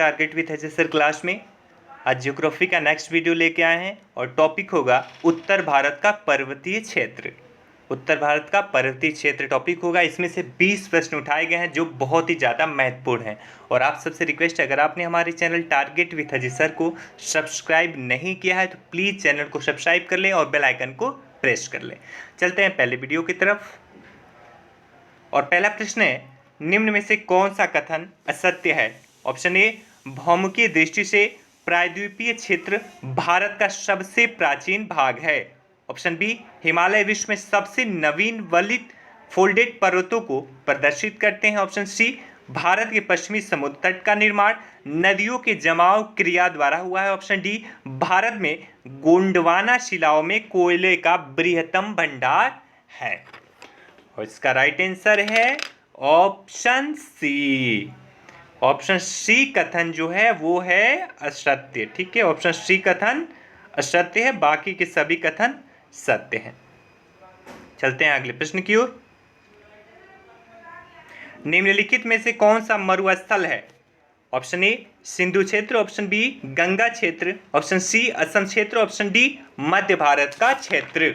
Target with HSR class में। आज geography का नेक्स्ट वीडियो लेके आए हैं और टॉपिक होगा उत्तर भारत का पर्वतीय क्षेत्र। उत्तर भारत का पर्वतीय क्षेत्र टॉपिक होगा। इसमें से 20 प्रश्न उठाए गए हैं जो बहुत ही ज़्यादा महत्वपूर्ण हैं। और आप सबसे रिक्वेस्ट है, अगर आपने हमारे चैनल टारगेट विथ एचएसआर को सब्सक्राइब नहीं किया है तो प्लीज़ चैनल को सब्सक्राइब कर लें और बेल आइकन को प्रेस कर लें। चलते हैं पहले वीडियो की तरफ। और पहला प्रश्न है, निम्न में से कौन सा कथन असत्य है? ऑप्शन ए, भौमिकीय दृष्टि से प्रायद्वीपीय क्षेत्र भारत का सबसे प्राचीन भाग है। ऑप्शन बी, हिमालय विश्व में सबसे नवीन वलित फोल्डेड पर्वतों को प्रदर्शित करते हैं। ऑप्शन सी, भारत के पश्चिमी समुद्र तट का निर्माण नदियों के जमाव क्रिया द्वारा हुआ है। ऑप्शन डी, भारत में गोंडवाना शिलाओं में कोयले का बृहत्तम भंडार है। और इसका राइट आंसर है ऑप्शन सी। ऑप्शन सी कथन जो है वो है असत्य। ठीक है, ऑप्शन सी कथन असत्य है, बाकी के सभी कथन सत्य हैं। चलते हैं अगले प्रश्न की ओर। निम्नलिखित में से कौन सा मरुस्थल है? ऑप्शन ए, सिंधु क्षेत्र। ऑप्शन बी, गंगा क्षेत्र। ऑप्शन सी, असम क्षेत्र। ऑप्शन डी, मध्य भारत का क्षेत्र।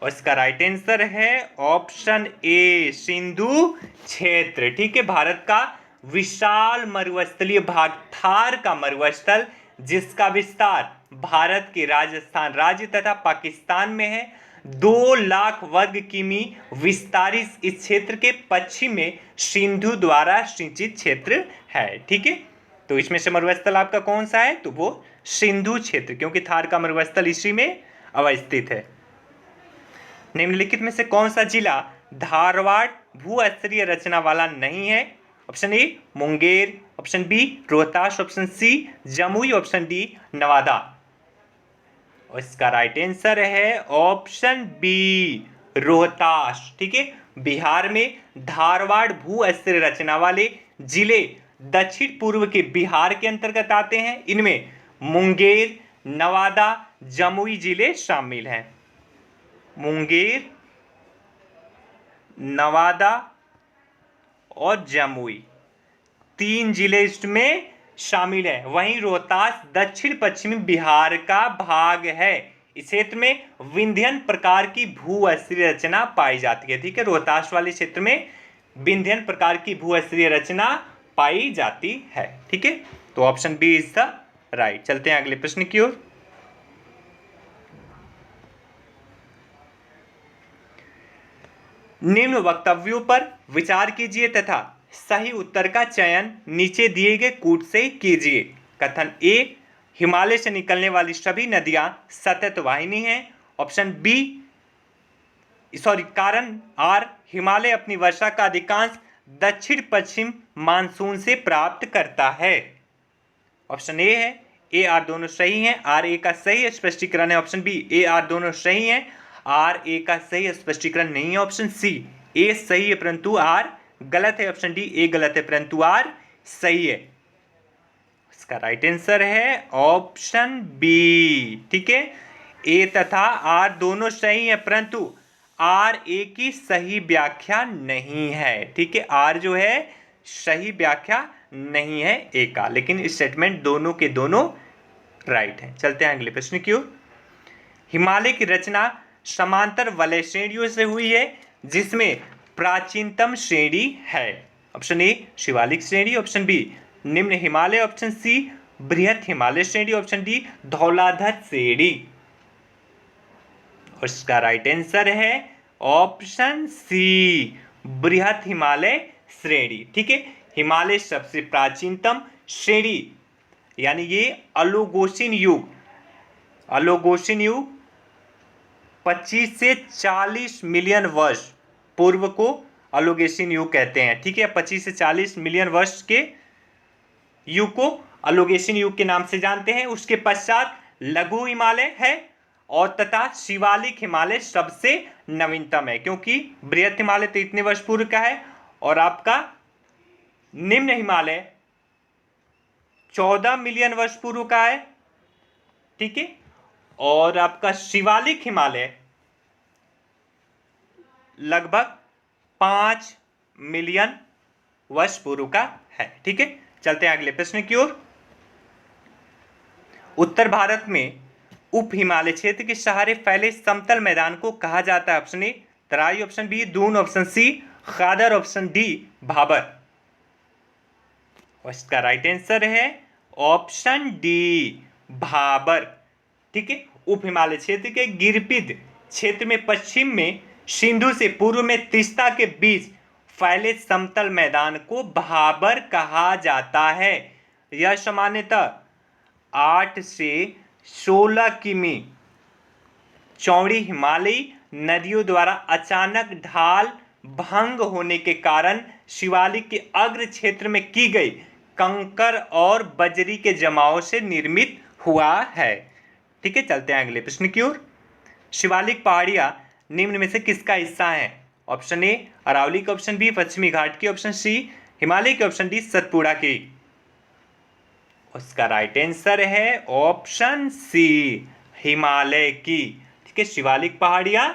और इसका राइट आंसर है ऑप्शन ए, सिंधु क्षेत्र। ठीक है, भारत का विशाल मरुस्थलीय भाग थार का मरुस्थल, जिसका विस्तार भारत के राजस्थान राज्य तथा पाकिस्तान में है, 2 लाख वर्ग किमी विस्तारित इस क्षेत्र के पश्चिम में सिंधु द्वारा सिंचित क्षेत्र है। ठीक है, तो इसमें से मरुस्थल आपका कौन सा है? तो वो सिंधु क्षेत्र, क्योंकि थार का मरुस्थल इसी में अवस्थित है। निम्नलिखित में से कौन सा जिला धारवाड़ भूस्तरीय रचना वाला नहीं है? Option A, Munger. Option B, Rohtas. Option C, Jamui. Option D, Nawada. और इसका राइट आंसर है ऑप्शन बी, रोहतास। ठीक है, बिहार में धारवाड़ भूस्तरीय रचना वाले जिले दक्षिण पूर्व के बिहार के अंतर्गत आते हैं। इनमें मुंगेर, नवादा, जमुई जिले शामिल हैं। मुंगेर, नवादा और जमुई 3 जिले इसमें शामिल हैं। वहीं रोहतास दक्षिण पश्चिमी बिहार का भाग है। इस क्षेत्र में विंध्यन प्रकार की भूस्तरीय रचना पाई जाती है। ठीक है, रोहतास वाले क्षेत्र में विंध्यन प्रकार की भूस्तरीय रचना पाई जाती है। ठीक है, तो option B is the right. चलते हैं अगले प्रश्न की ओर। निम्न वक्तव्यों पर विचार कीजिए तथा सही उत्तर का चयन नीचे दिए गए कूट से कीजिए। कथन ए, हिमालय से निकलने वाली सभी नदियां सतत वाहिनी हैं। ऑप्शन बी, कारण आर, हिमालय अपनी वर्षा का अधिकांश दक्षिण पश्चिम मानसून से प्राप्त करता है। ऑप्शन ए है, ए आर दोनों सही हैं, आर ए का सही स्पष्टीकरण है। ऑप्शन बी, ए आर दोनों सही हैं, आर ए का सही स्पष्टीकरण नहीं है। ऑप्शन सी, ए सही है परंतु आर गलत है। ऑप्शन डी, ए गलत है परंतु आर सही है। इसका राइट आंसर है ऑप्शन बी। ठीक है, ए तथा आर दोनों सही है परंतु आर ए की सही व्याख्या नहीं है। ठीक है, आर जो है सही व्याख्या नहीं है ए का, लेकिन स्टेटमेंट दोनों के दोनों राइट है। चलते हैं अगले प्रश्न की ओर। हिमालय की रचना समांतर वलय श्रेणियों से हुई है, जिसमें प्राचीनतम श्रेणी है। ऑप्शन ए, शिवालिक श्रेणी। ऑप्शन बी, निम्न हिमालय। ऑप्शन सी, बृहत हिमालय श्रेणी। ऑप्शन डी, धौलाधर श्रेणी। और इसका राइट आंसर है ऑप्शन सी, बृहत हिमालय श्रेणी। ठीक है, हिमालय सबसे प्राचीनतम श्रेणी, यानी ये अलोगोसिन युग 25 से 40 मिलियन वर्ष पूर्व को अलोगेसिन युग कहते हैं। ठीक है, 25 से 40 मिलियन वर्ष के युग को अलोगेसिन युग के नाम से जानते हैं। उसके पश्चात लघु हिमालय है और तथा शिवालिक हिमालय सबसे नवीनतम है, क्योंकि बृहत हिमालय तो इतने वर्ष पूर्व का है और आपका निम्न हिमालय 14 मिलियन वर्ष पूर्व का है। ठीक है, और आपका शिवालिक हिमालय लगभग 5 मिलियन वर्ष पूर्व का है। ठीक है, चलते हैं अगले प्रश्न की ओर। उत्तर भारत में उप हिमालय क्षेत्र के सहारे फैले समतल मैदान को कहा जाता है? Option A Terai, option B Doon, option C खादर, ऑप्शन डी भाबर। और इसका राइट आंसर है ऑप्शन डी भाबर। ठीक है, उप हिमालय क्षेत्र के गिरपिद क्षेत्र में पश्चिम में सिंधु से पूर्व में तीस्ता के बीच फैले समतल मैदान को भाबर कहा जाता है। यह सामान्यतः 8 से 16 किमी चौड़ी हिमालयी नदियों द्वारा अचानक ढाल भंग होने के कारण शिवालिक के अग्र क्षेत्र में की गई कंकर और बजरी के जमाव से निर्मित हुआ है। ठीक है, चलते हैं अगले प्रश्न की ओर। शिवालिक पहाड़ियां निम्न में से किसका हिस्सा है? ऑप्शन ए अरावली की, ऑप्शन बी पश्चिमी घाट की, ऑप्शन सी हिमालय की, ऑप्शन डी सतपुड़ा की। उसका राइट आंसर है ऑप्शन सी हिमालय की। ठीक है, शिवालिक पहाड़ियां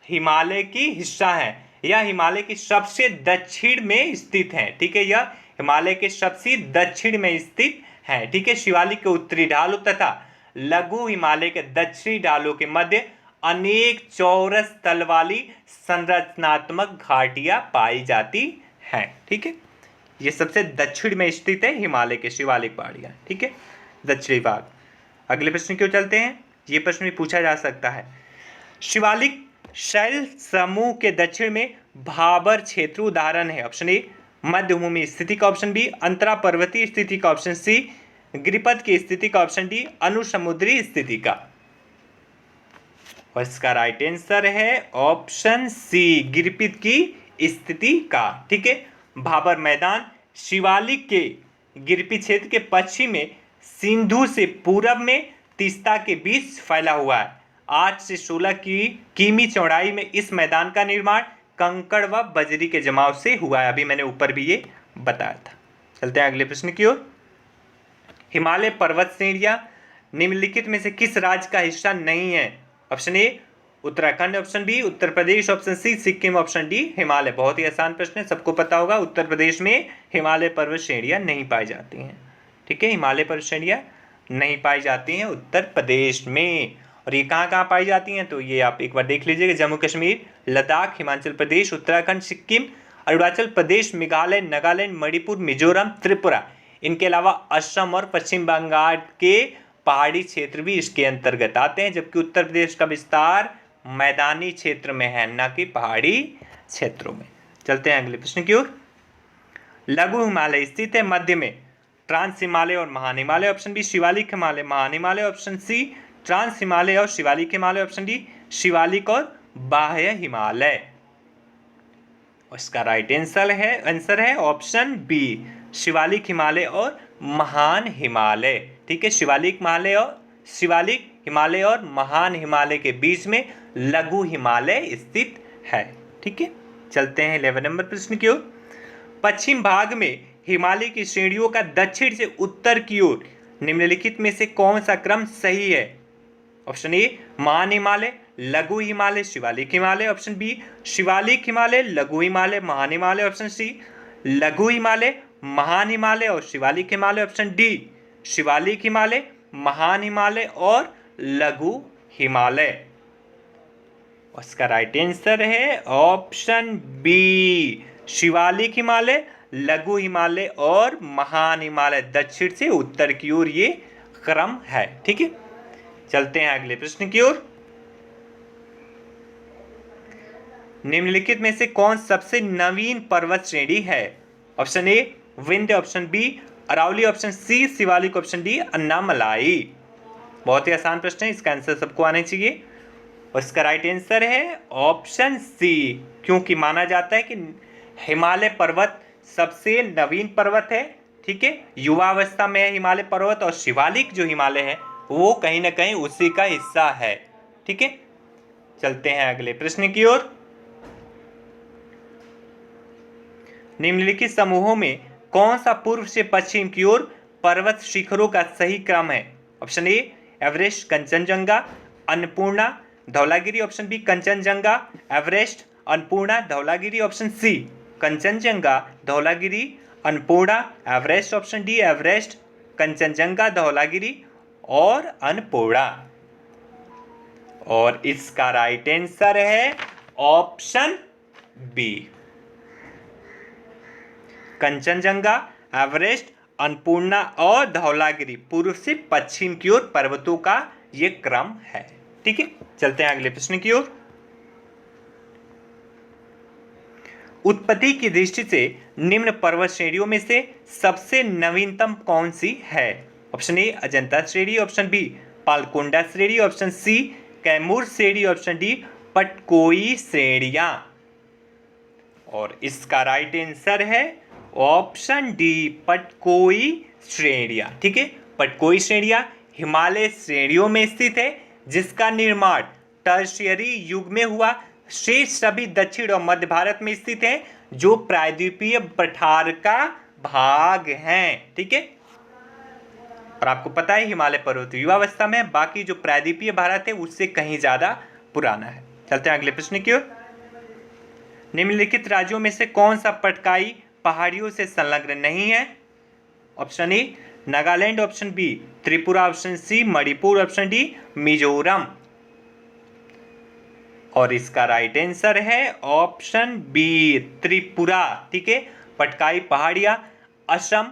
हिमालय की हिस्सा है। यह हिमालय के सबसे दक्षिण में स्थित है। ठीक है, यह हिमालय के सबसे दक्षिण में स्थित है। ठीक है, शिवालिक के उत्तरी ढालों तथा लघु हिमालय के दक्षिणी ढालों के मध्य अनेक चौरस तल वाली संरचनात्मक घाटियां पाई जाती हैं। ठीक है, ये सबसे दक्षिण में स्थित है हिमालय के शिवालिक पहाड़ियां। ठीक है, दक्षिणी भाग। अगले प्रश्न क्यों चलते हैं, ये प्रश्न भी पूछा जा सकता है। शिवालिक शैल समूह के दक्षिण में भाबर क्षेत्र उदाहरण है? ऑप्शन ए मध्यभूमि स्थिति का, ऑप्शन बी अंतरा पर्वतीय स्थिति का, ऑप्शन सी गिरिपथ की स्थिति का, ऑप्शन डी अनुसमुद्री स्थिति का। और इसका राइट आंसर है ऑप्शन सी गिरिपथ की स्थिति का। ठीक है, भाबर मैदान शिवालिक के गिरिपथ क्षेत्र के पश्चिम में सिंधु से पूरब में तीस्ता के बीच फैला हुआ है। 8 से 16 की किमी चौड़ाई में इस मैदान का निर्माण कंकड़ व बजरी के जमाव से हुआ है। अभी मैंने ऊपर भी ये बताया था। चलते हैं अगले प्रश्न की ओर। हिमालय पर्वत श्रेणियां निम्नलिखित में से किस राज्य का हिस्सा नहीं है? Option A Uttarakhand, option B Uttar Pradesh, option C Sikkim, option D Himalaya. बहुत ही आसान प्रश्न है, सबको पता होगा। उत्तर प्रदेश में हिमालय पर्वत श्रेणियां नहीं पाई जाती हैं। ठीक है, हिमालय पर्वत श्रेणियां नहीं पाई जाती हैं उत्तर प्रदेश में। और ये कहाँ कहाँ पाई जाती हैं, तो ये आप एक बार देख लीजिएगा। जम्मू कश्मीर, लद्दाख, हिमाचल प्रदेश, उत्तराखंड, सिक्किम, अरुणाचल प्रदेश, मेघालय, नागालैंड, मणिपुर, मिजोरम, त्रिपुरा। इनके अलावा असम और पश्चिम बंगाल के पहाड़ी क्षेत्र भी इसके अंतर्गत आते हैं। जबकि उत्तर प्रदेश का विस्तार मैदानी क्षेत्र में है, न कि पहाड़ी क्षेत्रों में। चलते हैं अगले प्रश्न की ओर। लघु हिमालय स्थित है मध्य में, ट्रांस हिमालय और महान हिमालय। ऑप्शन बी शिवालिक हिमालय, महान Himalaya, option C trans Himalaya और शिवालिक हिमालय, ऑप्शन डी शिवालिक और बाह्य हिमालय। इसका राइट आंसर है ऑप्शन बी शिवालिक हिमालय और महान हिमालय। ठीक है, शिवालिक हिमालय और महान हिमालय के बीच में लघु हिमालय स्थित है। ठीक है, चलते हैं 11 नंबर प्रश्न की ओर। पश्चिम भाग में हिमालय की श्रेणियों का दक्षिण से उत्तर की ओर निम्नलिखित में से कौन सा क्रम सही है? ऑप्शन ए महान हिमालय, लघु हिमालय, शिवालिक हिमालय, ऑप्शन बी शिवालिक हिमालय, लघु हिमालय, महान हिमालय, ऑप्शन सी लघु हिमालय, महान हिमालय और शिवालिक हिमालय, ऑप्शन डी शिवालिक हिमालय, महान हिमालय और लघु हिमालय। उसका राइट आंसर है ऑप्शन बी शिवालिक हिमालय, लघु हिमालय और महान हिमालय। दक्षिण से उत्तर की ओर ये क्रम है। ठीक है, चलते हैं अगले प्रश्न की ओर। निम्नलिखित में से कौन सबसे नवीन पर्वत श्रेणी है? Option A Vindhya, option B Aravalli, option C Shivalik, option D Annamalai. बहुत ही आसान प्रश्न है, इसका आंसर सबको आना चाहिए। और इसका राइट आंसर है ऑप्शन सी, क्योंकि माना जाता है कि हिमालय पर्वत सबसे नवीन पर्वत है। ठीक है, युवावस्था में है हिमालय पर्वत, और शिवालिक जो हिमालय है वो कहीं ना कहीं उसी का हिस्सा है। ठीक है, चलते हैं अगले प्रश्न की ओर। निम्नलिखित समूहों में कौन सा पूर्व से पश्चिम की ओर पर्वत शिखरों का सही क्रम है? Option A Everest, Kanchenjunga, Annapurna, Dhaulagiri, option B Kanchenjunga, Everest, Annapurna, Dhaulagiri, option C Kanchenjunga, Dhaulagiri, Annapurna, Everest option D Everest, Kanchenjunga, Dhaulagiri और अन्नपूर्णा। और इसका राइट आंसर है option B, Kanchenjunga, Everest, Annapurna और धौलागिरी पूर्व से पश्चिम की ओर पर्वतों का यह क्रम है। ठीक है, चलते हैं अगले प्रश्न की ओर। उत्पत्ति की दृष्टि से निम्न पर्वत श्रेणियों में से सबसे नवीनतम कौन सी है? ऑप्शन ए अजंता श्रेणी, ऑप्शन बी पालकोंडा श्रेणी, ऑप्शन सी कैमूर श्रेणी, ऑप्शन डी पटकोई श्रेणियां। और इसका राइट आंसर है ऑप्शन डी पटकोई श्रेणियां। ठीक है, पटकोई श्रेणियां हिमालय श्रेणियों में स्थित है जिसका निर्माण टर्शियरी युग में हुआ। शेष सभी दक्षिण और मध्य भारत में स्थित हैं जो प्रायद्वीपीय पठार का भाग हैं। ठीक है, और आपको पता है हिमालय पर्वत युवावस्था में, बाकी जो प्रायद्वीपीय भारत है उससे कहीं ज्यादा पुराना है। चलते हैं अगले प्रश्न की ओर। निम्नलिखित राज्यों में से कौन सा पटकाई पहाड़ियों से संलग्न नहीं है? Option A Nagaland, option B Tripura, option C Manipur, option D Mizoram. और इसका राइट आंसर है ऑप्शन बी त्रिपुरा। ठीक है, पटकाई पहाड़ियां असम,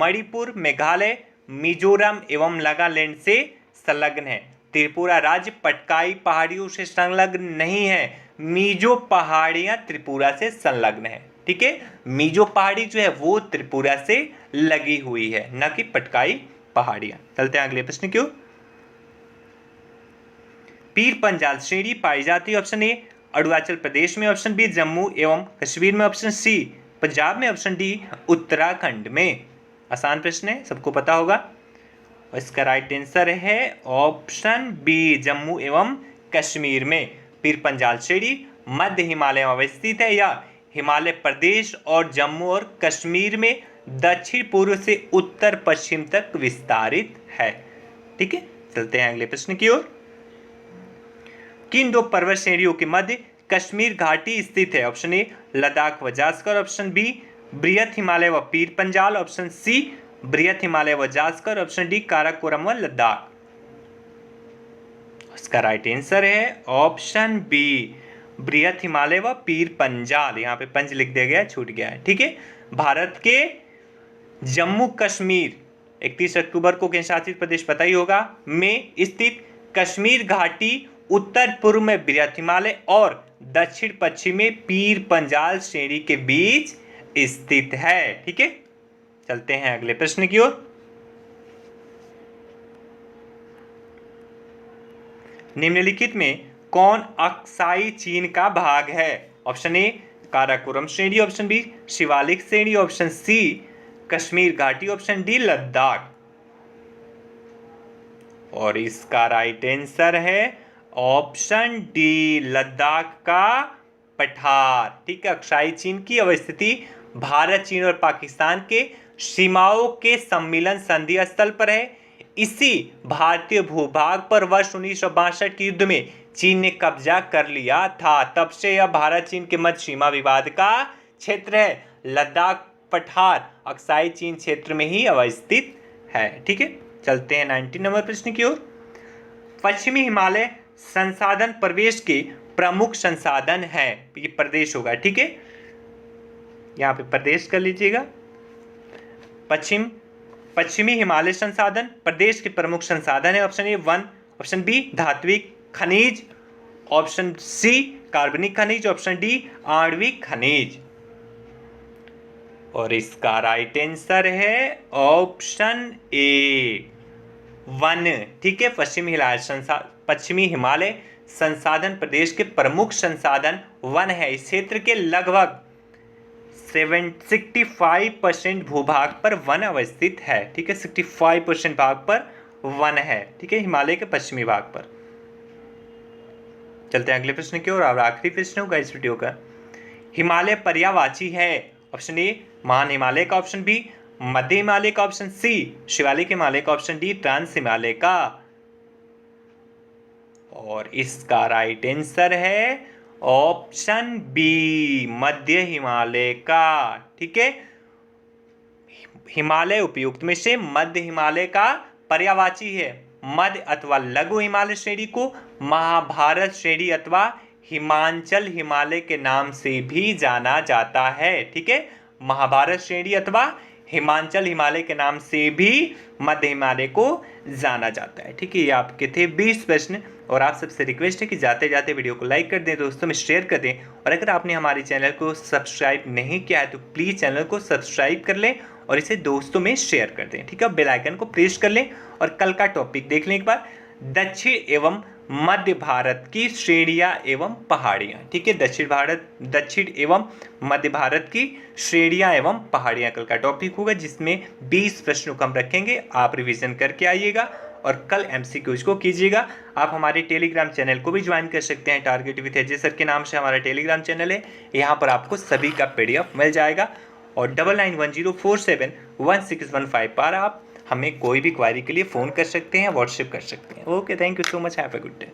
मणिपुर, मेघालय, मिजोरम एवं नागालैंड से संलग्न है। त्रिपुरा राज्य पटकाई पहाड़ियों से संलग्न नहीं है, मिजो पहाड़ियां त्रिपुरा से संलग्न है। ठीक है, मिजो पहाड़ी जो है वो त्रिपुरा से लगी हुई है, न कि पटकाई पहाड़ियां। चलते हैं अगले प्रश्न की ओर। पीर पंजाल श्रेणी पाई जाती है ऑप्शन ए अरुणाचल प्रदेश में, ऑप्शन बी जम्मू एवं कश्मीर में, ऑप्शन सी पंजाब में, ऑप्शन डी उत्तराखंड में। आसान प्रश्न है, सबको पता होगा। और इसका राइट आंसर है ऑप्शन बी जम्मू एवं कश्मीर में। पीर पंजाल श्रेणी मध्य हिमालय में अवस्थित है या हिमालय प्रदेश और जम्मू और कश्मीर में दक्षिण पूर्व से उत्तर पश्चिम तक विस्तारित है। ठीक है, चलते हैं अगले प्रश्न की ओर। किन दो पर्वत श्रेणियों के मध्य कश्मीर घाटी स्थित है? ऑप्शन ए लद्दाख व जास्कर, ऑप्शन बी बृहत हिमालय व पीर पंजाल, ऑप्शन सी बृहत हिमालय व जास्कर, ऑप्शन डी काराकोरम व लद्दाख। इसका राइट आंसर है ऑप्शन बी बृहत हिमालय व पीर पंजाल। यहाँ पे पंज लिख दिया गया, छूट गया है। ठीक है, भारत के जम्मू कश्मीर 31 अक्टूबर को केंद्र शासित प्रदेश पता ही होगा में स्थित कश्मीर घाटी उत्तर पूर्व में बृहत हिमालय और दक्षिण पश्चिम में पीर पंजाल श्रेणी के बीच स्थित है। ठीक है, चलते हैं अगले प्रश्न की ओर। निम्नलिखित में कौन अक्साई चीन का भाग है? ऑप्शन ए काराकोरम श्रेणी, ऑप्शन बी शिवालिक श्रेणी, ऑप्शन सी कश्मीर घाटी, ऑप्शन डी लद्दाख। और इसका राइट आंसर है ऑप्शन डी लद्दाख का पठार। ठीक है, अक्साई चीन की अवस्थिति भारत, चीन और पाकिस्तान के सीमाओं के सम्मिलन संधि स्थल पर है। इसी भारतीय भूभाग पर वर्ष 1962 के युद्ध में चीन ने कब्जा कर लिया था। तब से यह भारत चीन के मध्य सीमा विवाद का क्षेत्र है। लद्दाख पठार अक्साई चीन क्षेत्र में ही अवस्थित है। ठीक है, चलते हैं 19 नंबर प्रश्न की ओर। पश्चिमी हिमालय संसाधन प्रदेश के प्रमुख संसाधन है। ये प्रदेश होगा। ठीक है, यहाँ पे प्रदेश कर लीजिएगा। पश्चिमी हिमालय संसाधन प्रदेश के प्रमुख संसाधन है। ऑप्शन ए वन, ऑप्शन बी धात्विक खनिज, ऑप्शन सी कार्बनिक खनिज, ऑप्शन डी आणविक खनिज। और इसका राइट आंसर है ऑप्शन ए वन। ठीक है, पश्चिमी हिमालय संसाधन प्रदेश के प्रमुख संसाधन वन है। इस क्षेत्र के लगभग 65% भूभाग पर वन अवस्थित है। ठीक है, 65% भाग पर वन है। ठीक है, हिमालय के पश्चिमी भाग पर। चलते हैं अगले प्रश्न की ओर और आखिरी प्रश्न होगा इस वीडियो का। हिमालय पर्यायवाची है। ऑप्शन ए महान हिमालय का, ऑप्शन बी मध्य हिमालय का, ऑप्शन सी शिवालिक हिमालय का, ऑप्शन डी ट्रांस हिमालय का। और इसका राइट आंसर है ऑप्शन बी मध्य हिमालय का। ठीक है, हिमालय उपयुक्त में से मध्य हिमालय का पर्यायवाची है। मध्य अथवा लघु हिमालय श्रेणी को महाभारत श्रेणी अथवा हिमांचल हिमालय के नाम से भी जाना जाता है। ठीक है, महाभारत श्रेणी अथवा हिमांचल हिमालय के नाम से भी मध्य हिमालय को जाना जाता है। ठीक है, ये आपके थे 20 प्रश्न और आप सबसे रिक्वेस्ट है कि जाते जाते वीडियो को लाइक कर दें, दोस्तों में शेयर कर दें और अगर आपने हमारे चैनल को सब्सक्राइब नहीं किया है तो प्लीज़ चैनल को सब्सक्राइब कर लें और इसे दोस्तों में शेयर कर दें। ठीक है, बेल आइकन को प्रेस कर लें और कल का टॉपिक देख लें एक बार, दक्षिण एवं मध्य भारत की श्रेणियां एवं पहाड़ियां। ठीक है, दक्षिण एवं मध्य भारत की श्रेणियां एवं पहाड़ियां कल का टॉपिक होगा, जिसमें 20 प्रश्नों को हम रखेंगे। आप रिवीजन करके आइएगा और कल एमसीक्यूज को कीजिएगा। आप हमारे टेलीग्राम चैनल को भी ज्वाइन कर सकते हैं, टारगेट विद अजय सर के नाम से हमारा टेलीग्राम चैनल है। यहाँ पर आपको सभी का PDF मिल जाएगा और 9910471615 पर आप हमें कोई भी क्वारी के लिए फ़ोन कर सकते हैं, व्हाट्सएप कर सकते हैं। Okay, thank you so much, have a good day.